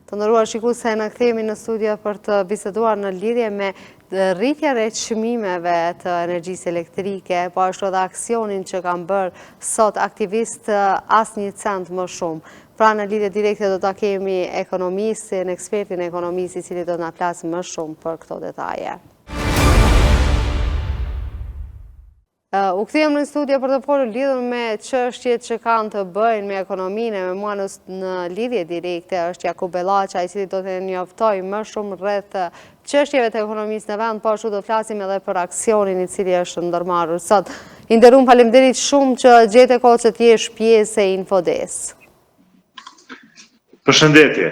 Të nderuar shikuese, në kthehemi në studio për të biseduar në lidhje me rritjen e çmimeve të energjisë elektrike, po ashtu edhe aksionin që kanë bërë sot aktivistë asnjë cent më shumë. Pra në lidhje direkte do ta kemi ekonomistin, ekspertin e ekonomisë, i cili do na flasë më shumë për këto detaje. U kthiem në studio për të folur lidhur me çështjet që kanë të bëjnë me ekonominë. Me mua në lidhje direkte është Jakub Bellaça, i cili do të njoftoj më shumë rreth çështjeve të ekonomisë në vend, po ashtu do flasim edhe për aksionin i cili është ndërmarrur sot. I nderuar, faleminderit shumë që gjete kohë që të jesh pjesë e Infodes. Përshëndetje.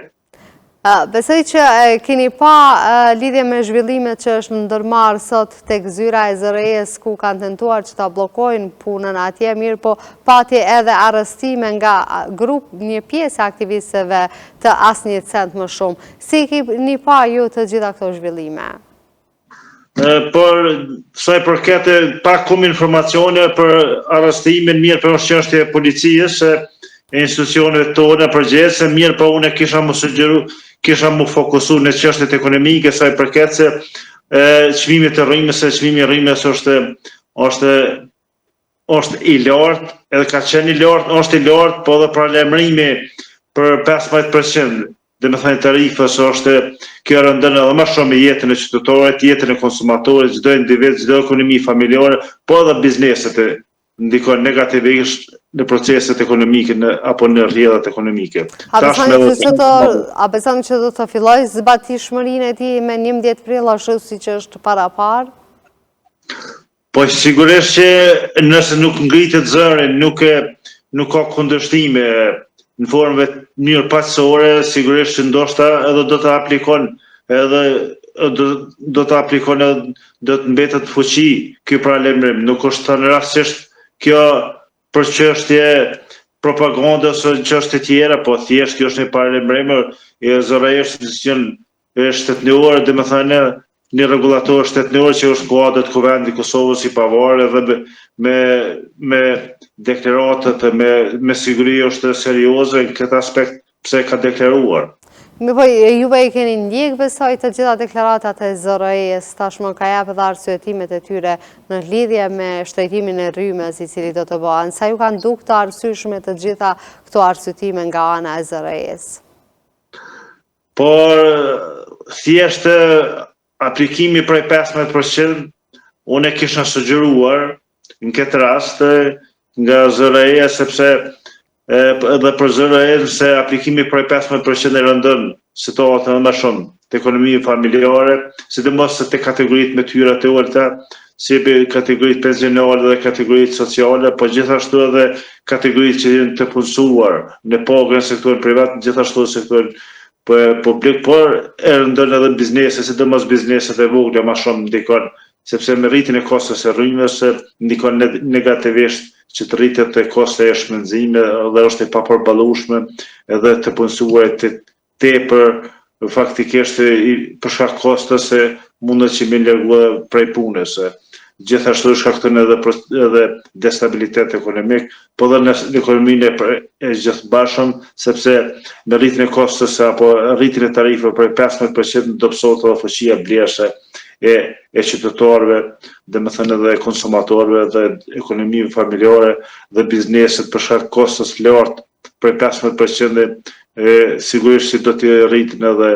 Besoj që keni pa lidhje me zhvillimet që është ndërmarrë sot tek zyra e ZRE-s, ku kanë tentuar që ta bllokojnë punën atje, mirë po pati edhe arrestime nga një pjesë e aktivistëve të asnjë cent më shumë. Si keni pa ju të gjitha këto zhvillime? Por sa i përket pak kom informacione për arrestimin, mirë për çështje e policisë, e institucioneve tona përgjithëse, mirë po unë kisha më sugjeru, kisha më fokusu në çështjet ekonomike, sa i përket se çmimit të rrymës, se çmimi i rrymës është i lartë, edhe ka qenë i lartë, është i lartë, po edhe pra lajmërimi për 15%, dhe me thënë tarifës kjo rëndon edhe më shumë jetën e qytetarëve, jetën e konsumatorëve, çdo individ, çdo ekonomi familjare, po edhe bizneset ndikon negativisht në proceset ekonomike apo në rrjedhat ekonomike. A besoni që do të fillojë zbatishmërinë e tij me 11 prill ashtu siç është parapar? Po sigurisht që nëse nuk ngritet zëri, nuk ka kundërshtime në formë mënyrë paqësore, sigurisht që ndoshta edhe do të aplikon do të mbetet fuqi ky paralajmërim. Nuk është thënë rastësisht kjo për çështje propagande ose çështje tjera, po thjesht kjo është një paralajmërim i ZRE-s që është shtetënor, domethënë një rregullator shtetënor që është kuadër të Kuvendit të Kosovës i pavarur dhe me deklaratat me siguri është serioze në këtë aspekt pse ka deklaruar. Juve i keni ndjek besoj të gjitha deklaratat e ZRE-s, tashmë ka japë edhe arsyetimet e tyre në lidhje me shtrejtimin e rrymës i cili do të bëhen. Sa ju kanë dukë të arsyeshme të gjitha këto arsyetime nga ana e ZRE-s? Por thjesht aplikimi prej 15%, unë e kisha sugjeruar në këtë rast nga ZRE, sepse edhe për ZRE se aplikimi prej 15% e rëndon situatën më shumë të ekonominë familjare, sidomos të kategoritë me tyra të ulta, si kategoritë pensionale dhe kategoritë sociale, po gjithashtu edhe kategoritë që janë të punësuar në pagën e sektorit privat, gjithashtu sektorin publik, por e rëndon edhe bizneset, sidomos bizneset e vogla më shumë ndikon, sepse me rritjen e kostos së rrymës ndikon negativisht që të rritet e koste e shpenzime dhe është e papërballueshme edhe të punësuarit të tepër faktikisht për shkak kostos se mundet që me largu prej punës. Gjithashtu shkakton edhe destabilitet ekonomik, po dhe në ekonominë e gjithëbashëm, sepse me rritjen e kostos apo rritjen e tarifave për 15% dobësohet edhe fuqia blerëse e qytetarëve, dhe me thënë edhe konsumatorëve dhe ekonomive familjare dhe bizneset për shkak kostos lartë për 15%, sigurisht që do të rritin edhe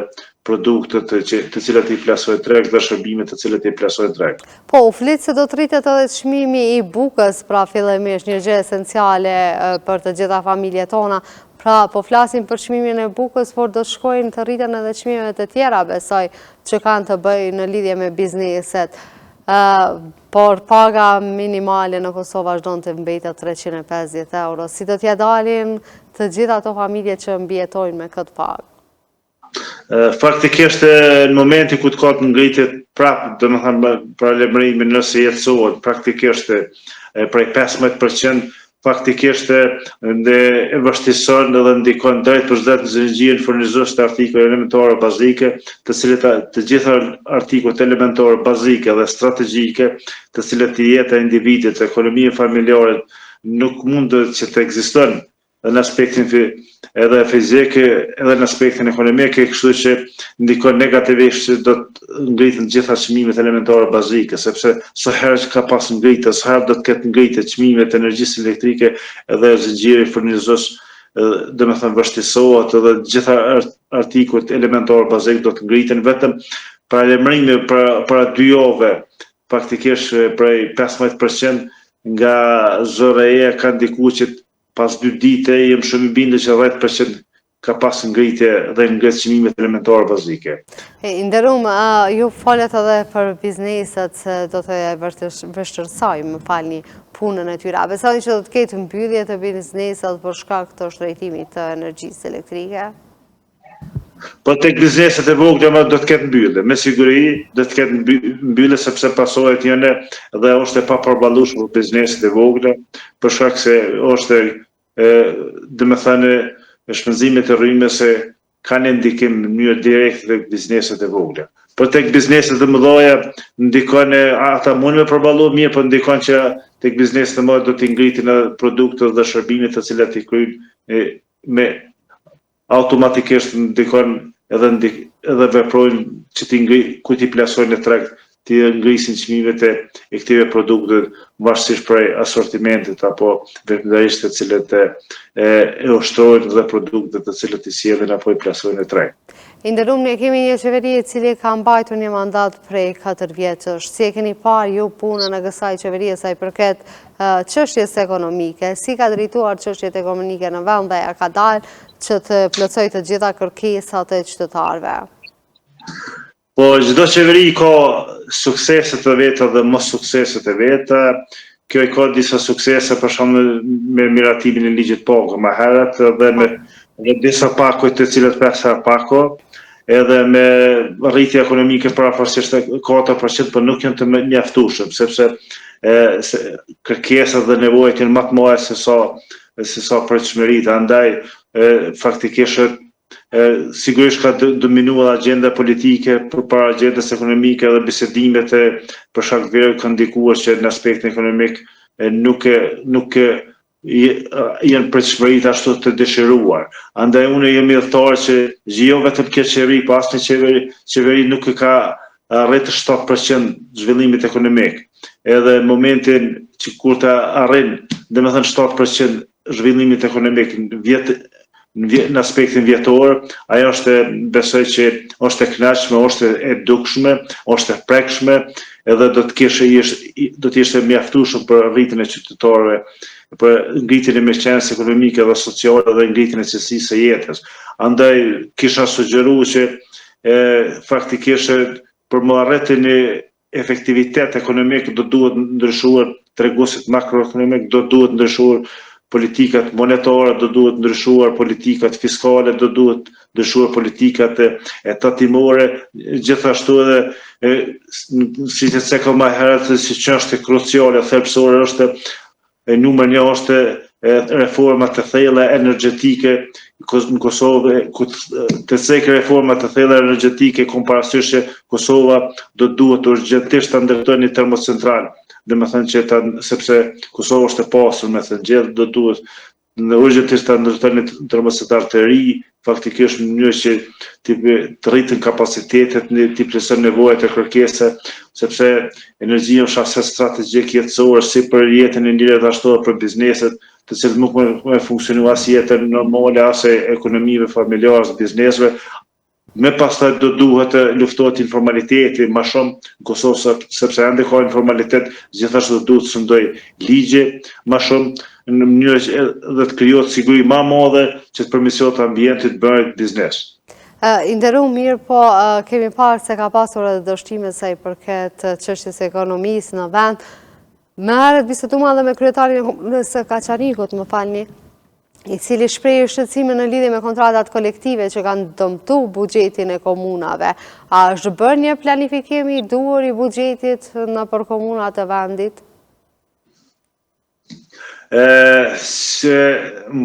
produktet të cilat i plasojë treg dhe shërbimet të cilat i plasojë treg. Po, u flet se do të rritet edhe çmimi i bukës, pra fillimisht një gjë esenciale për të gjitha familjet tona. Pra, po flasim për çmimin e bukës, por do të shkojnë të rriten edhe çmimet të tjera, besoj, që kanë të bëjnë në lidhje me bizneset. Por paga minimale në Kosovë vazhdon të mbetet 350 euro. Si do t'ja dalin të gjitha ato familje që mbijetojnë me këtë pagë? Faktikisht në momenti ku të ka të ngritet prapë, domethënë paralajmërimi nëse jetësohet praktikisht prej 15%, faktikisht e vështirëson dhe ndikon drejt për drejt në zinxhirin furnizues të artikujve elementare bazike, të cilët të gjitha artikujt elementare bazike dhe strategjike, të cilët jeta e individit, ekonomia familjare nuk mund që të ekzistojnë edhe në aspektin edhe fizik, edhe në aspektin ekonomik, kështu që ndikon negativisht që do të ngritën gjitha çmimet elementare bazike, sepse sa herë që ka pas ngritje, sa herë do të ketë ngritje çmimet e energjisë elektrike edhe zinxhiri furnizos, dhe me thënë vështisohet edhe gjitha artikujt elementar bazik do të ngriten vetëm për lajmërimi para 2 javëve, faktikisht prej 15% nga ZRE ka ndikuar që pas 2 dite jem shumë i bindur që 10% ka pas ngritje dhe ngrit çmimet elementare bazike. Nderum, ju falet edhe për bizneset se do të vështirësoj, më falni, punën e tyre. A besoni që do të ketë mbyllje të bizneset për shkak të shtrejtimit të energjisë elektrike? Po tek bizneset e vogla do të ketë mbyllje, me siguri do të ketë mbyllje sepse pasojat janë dhe është e papërballueshme për bizneset e vogla, për shkak se është domethënë shpenzimet e rrymë se kanë ndikim në mënyrë direkte tek bizneset e vogla. Por tek bizneset e mëdha ndikon ata mund me përballu mirë, por ndikon që tek bizneset e mëdha do të ngritin produktet dhe shërbimet të cilat i kryjnë me automatikisht ndikon edhe veprojnë që ku ti plasojnë në treg, ti ngrisin çmimet e këtyre produkteve varësisht prej asortimentit apo veprimtarisht të cilët e ushtrojnë dhe produktet të cilët i sjellin apo i plasojnë në treg. Nderum, ne kemi një qeveri e cili ka mbajtur një mandat prej 4 vjetësh. Si e keni parë ju punën e kësaj qeverie sa i përket çështjes ekonomike? Si ka drejtuar çështjet ekonomike në vend dhe ka dalë që të plotësojë të gjitha kërkesat e qytetarëve? Po çdo qeveri ka sukseset e veta dhe mos sukseset e veta. Kjo i ka disa suksese, për shembull me miratimin e ligjit pako më herët dhe me disa pakoj të cilët 5 herë pako, edhe me rritje ekonomike për afërsisht 4%, por nuk janë të mjaftueshëm, sepse kërkesat dhe nevojat janë më të mëdha se sa pritshmëritë. Andaj faktikisht sigurisht ka dominuar agenda politike përpara agendës ekonomike dhe bisedimet për shkak të kanë ndikuar që në aspektin ekonomik nuk janë pritshmëritë ashtu të dëshiruar. Andaj unë jam idhëtar që jo vetëm kjo qeveri, po asnjë qeveri nuk e ka arrit 7% zhvillimit ekonomik. Edhe në momentin që kur të arrin, domethënë 7% zhvillimit ekonomik në aspektin vjetor, ajo është besoj që është e kënaqshme, është e dukshme, është e prekshme, edhe do të ishte mjaftueshëm për rritjen e qytetarëve, për ngritjen e mirëqenies ekonomike dhe sociale dhe ngritjen e cilësisë së jetës. Andaj kisha sugjeruar që faktikisht për më arritjen e efektivitet ekonomik do duhet ndryshuar treguesit makroekonomik, do duhet ndryshuar politikat monetare, do duhet ndryshuar politikat fiskale, do duhet ndryshuar politikat e tatimore, gjithashtu edhe si të cekë më herët si çështje kruciale, thelbësore është numër 1 është reforma të thella energjetike në Kosovë, të cekë reforma të thella energjetike komparasysh që Kosova do duhet urgjentisht të ndërtojë një termocentral. Dhe me thënë që sepse Kosovë është e pasur me thënë gjithë, do duhet në urgjentisht të ndërtojë një termocentral të ri, faktikisht në mënyrë që të rritën kapacitetet, të plotësojnë nevojat e kërkesa, sepse energjia është aset strategjik jetësor si për jetën e njerëzve ashtu edhe për bizneset, të cilët nuk mund të funksionojnë as jetën normale as ekonomive familjare as biznesve. Me pastaj do duhet të luftohet informaliteti më shumë në Kosovë, sepse ende ka informalitet, gjithashtu do duhet të sundoj ligje më shumë në mënyrë që dhe të krijohet siguri më e madhe që të përmirësohet ambienti të bëhet biznes. Nderum, mirë, po kemi parë se ka pasur edhe dështime sa i përket çështjes së ekonomisë në vend. Më herët biseduam edhe me kryetarin e komunës së Kaçanikut, më falni, i cili shpreh shqetësime në lidhje me kontratat kolektive që kanë dëmtuar buxhetin e komunave. A është bërë një planifikim i duhur i buxhetit nëpër komunat e vendit?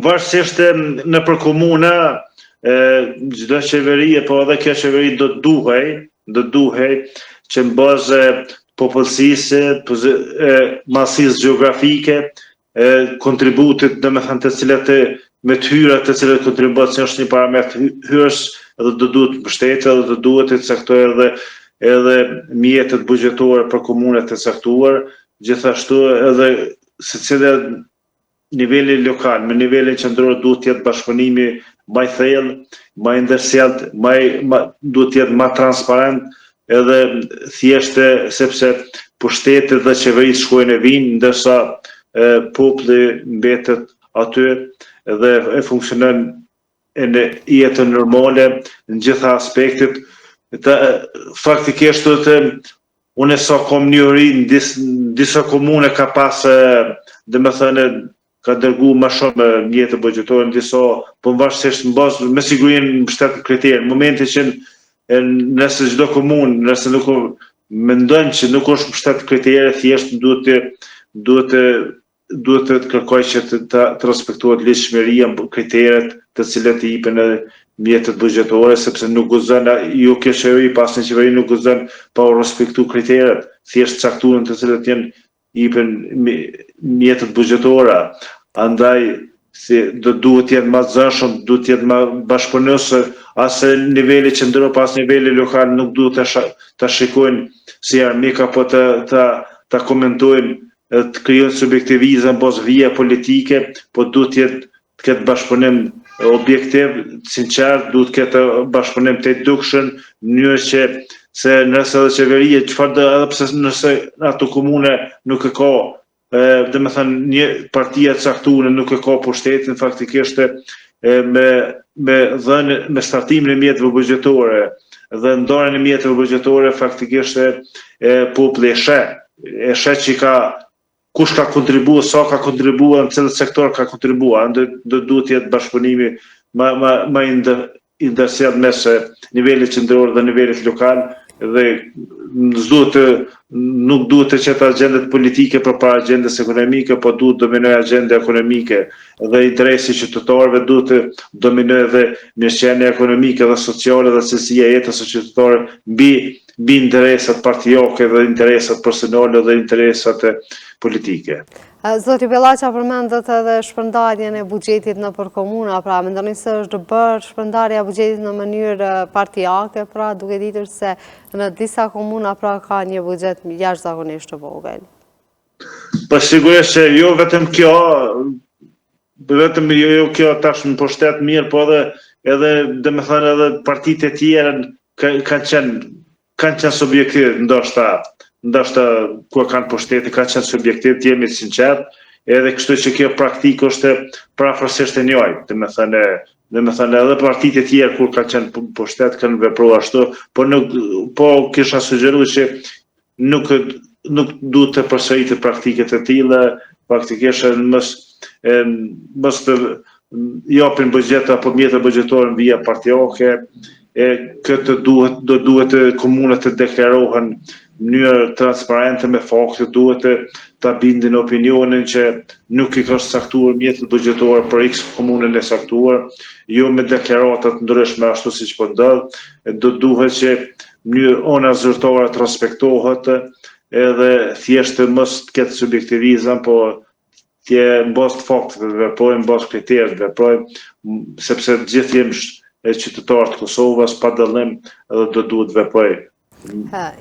Varësisht nëpër komuna, çdo qeveri, po edhe kjo qeveri do duhej që në bazë popullsisë, masisë gjeografike, kontributit, domethënë të cilat me të hyrat të cilët kontribuat që është një parametr hyrës edhe do duhet mbështetë edhe do duhet të caktojë edhe mjetet buxhetore për komunet e caktuar, gjithashtu edhe secili niveli lokal me nivelin qendror duhet të jetë bashkëpunimi më i thellë, më i ndërsjellët, duhet të jetë më transparent edhe thjeshtë sepse pushtetet dhe qeverisë shkojnë e vinë, ndërsa populli mbetet aty dhe e funksionon në jetën normale në gjitha aspektet. Faktikisht unë sa kom njohuri në disa komune ka pas ka dërgu më shumë mjetë buxhetore në disa, po varësisht në bazë me sigurinë mbështet kriterë. Në momentin që nëse çdo komunë, nëse nuk mendon që nuk është mbështet kriterë, thjesht duhet të kërkoj që të respektohet ligjshmëria, kriteret të cilët i jepen mjetet buxhetore, sepse nuk guxon jo kjo qeveri, pas në qeveri nuk guxon pa u respektu kriteret, thjesht caktuar të cilët janë jepen mjetet buxhetore. Andaj do duhet të jetë më zëshëm, duhet të jetë më bashkëpunuese, as niveli qendror pas niveli lokal nuk duhet ta shikojnë si armik apo ta komentojnë, të krijojnë subjektivizëm pas vija politike, po duhet të ketë bashkëpunim objektiv, sinqert, duhet të ketë bashkëpunim të dukshëm, në mënyrë që se nëse edhe qeveria, edhe pse nëse ato komune nuk e ka, dhe me thënë një partia caktuar nuk e ka pushtetin, faktikisht me startimin e mjeteve buxhetore dhe ndarjen e mjeteve buxhetore, faktikisht populli e sheh që kush ka kontribuar, sa ka kontribuar, në cilët sektor ka kontribuar, do duhet të jetë bashkëpunimi më i ndërsjellë mes nivelit qendror dhe nivelit lokal dhe nuk duhet të qetë agjendet politike përpara agjendës ekonomike, po duhet dominoj agjenda ekonomike dhe interesi qytetarëve duhet të dominoj dhe mirëqenia ekonomike dhe sociale dhe cilësia e jetës së qytetarëve mbi interesat partijake dhe interesat personale dhe interesat politike. Zoti Bellaqa përmendet edhe shpërndarjen e buxhetit nëpër komuna, pra mendoni se është bërë shpërndarja e buxhetit në mënyrë partijake, pra duke ditur se në disa komuna pra ka një buxhet jashtëzakonisht të vogël. Po sigurisht që jo vetëm kjo, tash në pushtet mirë, po edhe domethënë edhe partitë e tjera kanë qenë subjektiv, ndoshta ku kanë pushteti kanë qenë subjektiv, të jemi sinqert, edhe kështu që kjo praktikë është prafërsisht e njëjtë, domethënë edhe partitë e tjera kur kanë qenë pushtet kanë vepruar ashtu, po kisha sugjeruar që nuk duhet të përsëritet praktiket e tilla, faktikisht mos të japin buxhet apo mjete buxhetore via partijake, këtë do duhet komunat të deklarohen në mënyrë transparente me fakte, duhet ta bindin opinionin që nuk i ka caktuar mjetet buxhetore për X komunën e caktuar, jo me deklarata të ndryshme ashtu siç po ndodh, do duhet që në mënyrë ona zyrtare të respektohet edhe thjesht mos të ketë subjektivizëm, po të mbas fakteve të veprojmë, mbas kriterëve të veprojmë, sepse gjithë jemi qytetarë të Kosovës pa dallim edhe do duhet të veprojmë.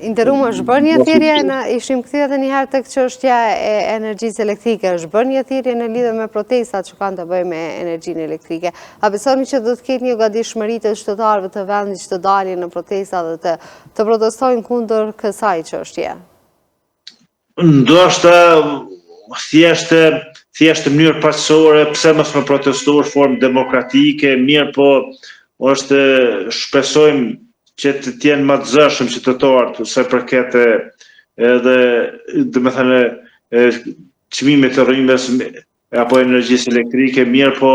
Interum është bërë një thirrje, ishim kthyer edhe një herë tek çështja e energjisë elektrike, është bërë një thirrje në lidhje me protestat që kanë të bëjnë me energjinë elektrike. A besoni që do të ketë një gatishmëri të qytetarëve të vendit që të dalin në protesta dhe të protestojnë kundër kësaj çështje? Ndoshta thjesht në mënyrë paqësore, pse mos me protestuar formë demokratike, mirë po është shpresojmë që të jenë më të zëshëm qytetarët sa përket edhe domethënë çmimit të rrymës apo energjisë elektrike, mirë po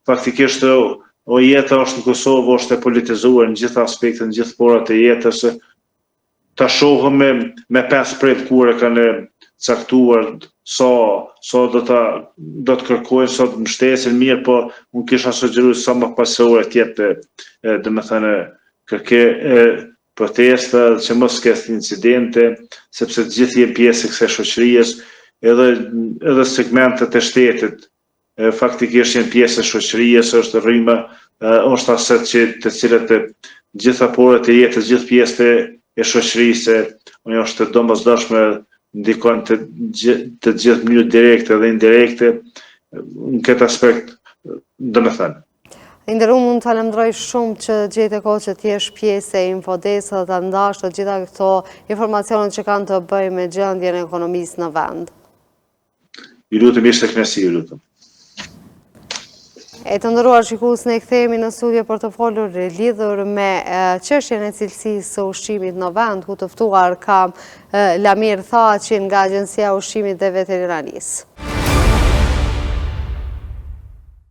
faktikisht jeta është në Kosovë është e politizuar në gjitha aspektet, në gjithë porat e jetës. Ta shohëm me 5 prit kur e kanë caktuar sa do të kërkojnë, sa të mbështesin, mirë po unë kisha sugjeruar sa më pasore të jetë domethënë kërke protesta që mos ketë incidente, sepse të gjithë jenë pjesë e kësaj shoqërisë, edhe segmentet e shtetit faktikisht janë pjesë e shoqërisë, është rrymë, është aset që të cilët gjitha porët e jetës, gjithë pjesët e shoqërisë, është domosdoshme ndikon të gjithë mënyrë direkte dhe indirekte në këtë aspekt, domethënë. Nderuar, mund të falenderoj shumë që gjete kohë që t'jesh pjesë e Infodesk dhe ta ndash të gjitha këto informacionet që kanë të bëjnë me gjendjen e ekonomisë në vend. Ju lutem, ishte kënaqësi, ju lutem. E të nderuar shikues, ne kthehemi në studio për të folur lidhur me çështjen e cilësisë së ushqimit në vend, ku të ftuar kam Lamir Thaçin nga Agjencia e Ushqimit dhe Veterinarisë.